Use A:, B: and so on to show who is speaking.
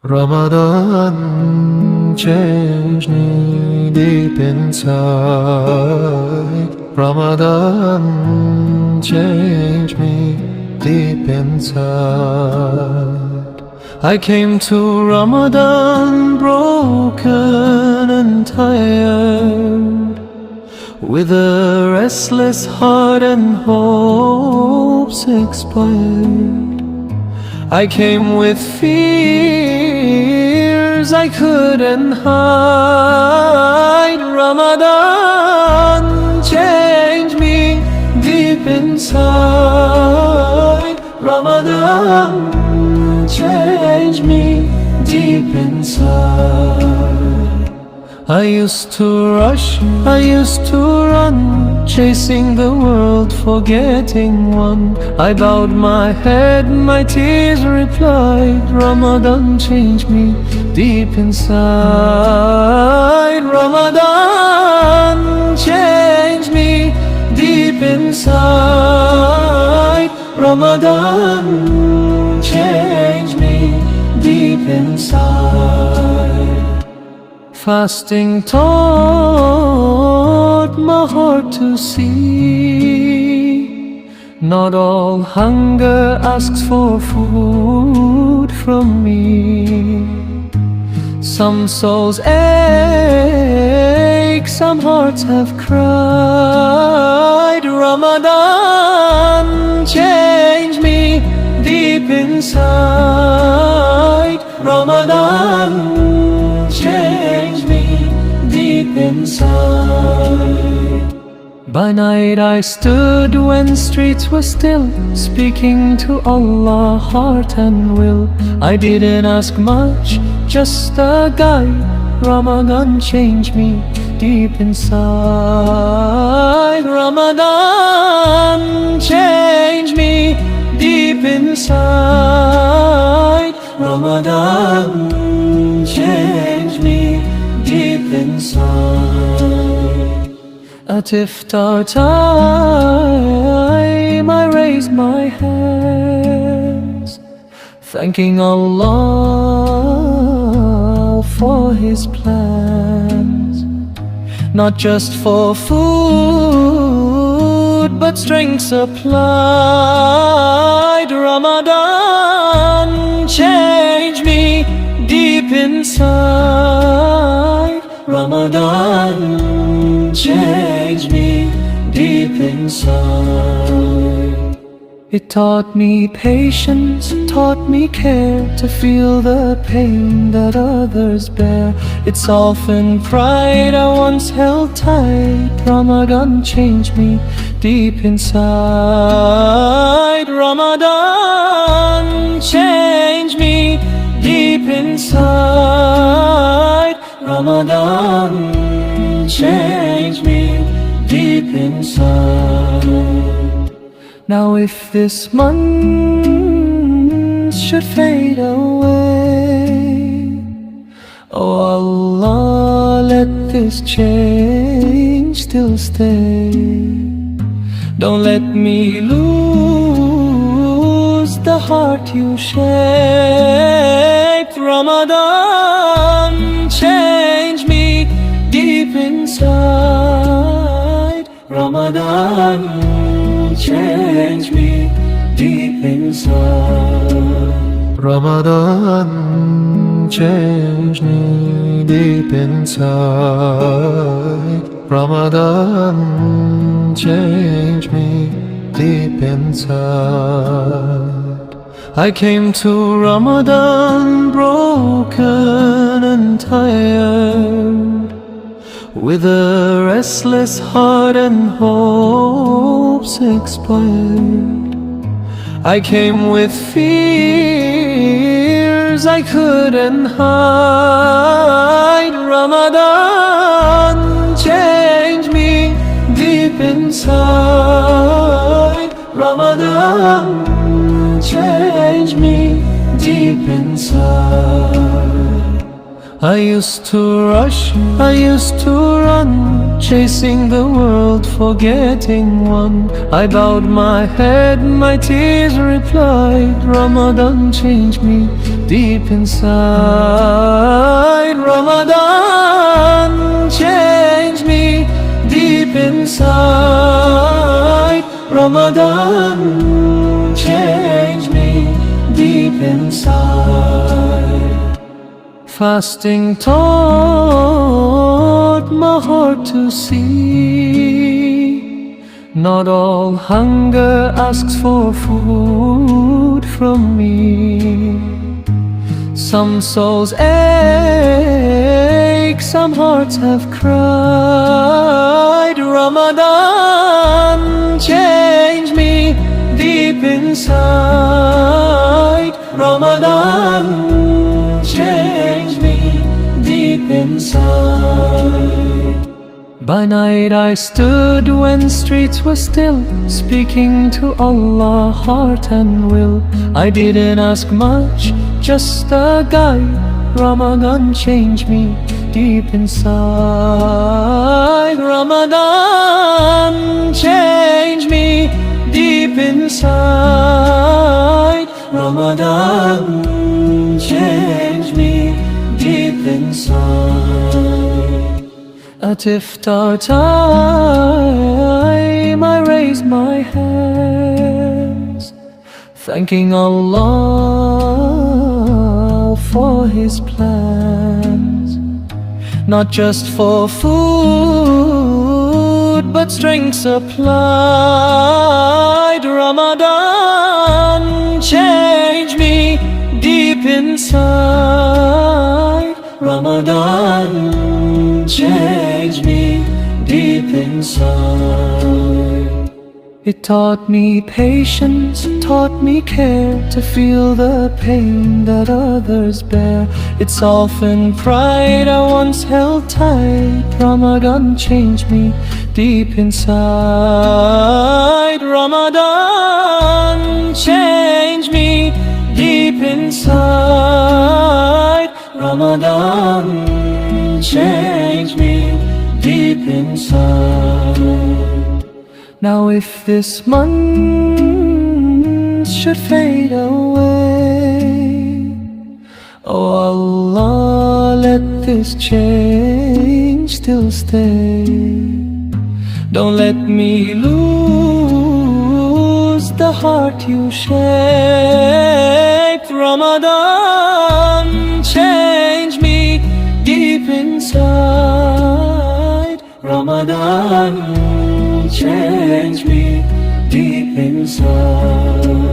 A: Ramadan changed me deep inside. Ramadan changed me deep inside. I came to Ramadan broken and tired, with a restless heart and hopes expired. I came with fears I couldn't hide. Ramadan changed me deep inside. Ramadan changed me deep inside. I used to rush, I used to run, chasing the world, forgetting one. I bowed my head, my tears replied. Ramadan changed me deep inside. Ramadan changed me deep inside. Ramadan changed me deep inside. Fasting taught my heart to see not all hunger asks for food from me. Some souls ache, some hearts have cried. Ramadan changed me deep inside. Ramadan changed me deep inside. By night I stood when streets were still, speaking to Allah, heart and will. I didn't ask much, just a guide. Ramadan changed me deep inside. Ramadan changed me deep inside. Ramadan changed me deep inside. At iftar time I raised my hands, thanking Allah for His plans, not just for food but strength supplied. Ramadan changed me deep inside. Ramadan changed me deep inside. It taught me patience, taught me care, to feel the pain that others bear. It softened pride I once held tight. Ramadan changed me deep inside. Ramadan changed me deep inside. Ramadan changed me deep inside. Now if this month should fade away, oh Allah, let this change still stay. Don't let me lose the heart you shaped. Ramadan changed me deep inside. Ramadan changed me deep inside. Ramadan changed me deep inside. Ramadan changed me deep inside. I came to Ramadan broken and tired, with a restless heart and hopes expired. I came with fears I couldn't hide. Ramadan changed me deep inside. Ramadan changed me deep inside. I used to rush, I used to run, chasing the world, forgetting one. I bowed my head, my tears replied. Ramadan changed me deep inside. Ramadan changed me deep inside. Ramadan changed me deep inside. Fasting taught my heart to see not all hunger asks for food from me. Some souls ache, some hearts have cried. Ramadan changed me deep inside. Ramadan changed me deep inside. By night I stood when streets were still, speaking to Allah, heart and will. I didn't ask much, just a guide. Ramadan changed me deep inside. Ramadan changed me deep inside. Ramadan changed me deep inside. At iftar time I raised my hands, thanking Allah for His plans. Not just for food, but strength supplied. Ramadan changed me deep inside. Ramadan changed me deep inside. It taught me patience, taught me care, to feel the pain that others bear. It softened pride I once held tight. Ramadan changed me deep inside. Ramadan changed me deep inside. Ramadan changed me deep inside. Now if this month should fade away, oh Allah, let this change still stay. Don't let me lose the heart you shaped. Ramadan changed me deep inside. Ramadan changed me deep inside.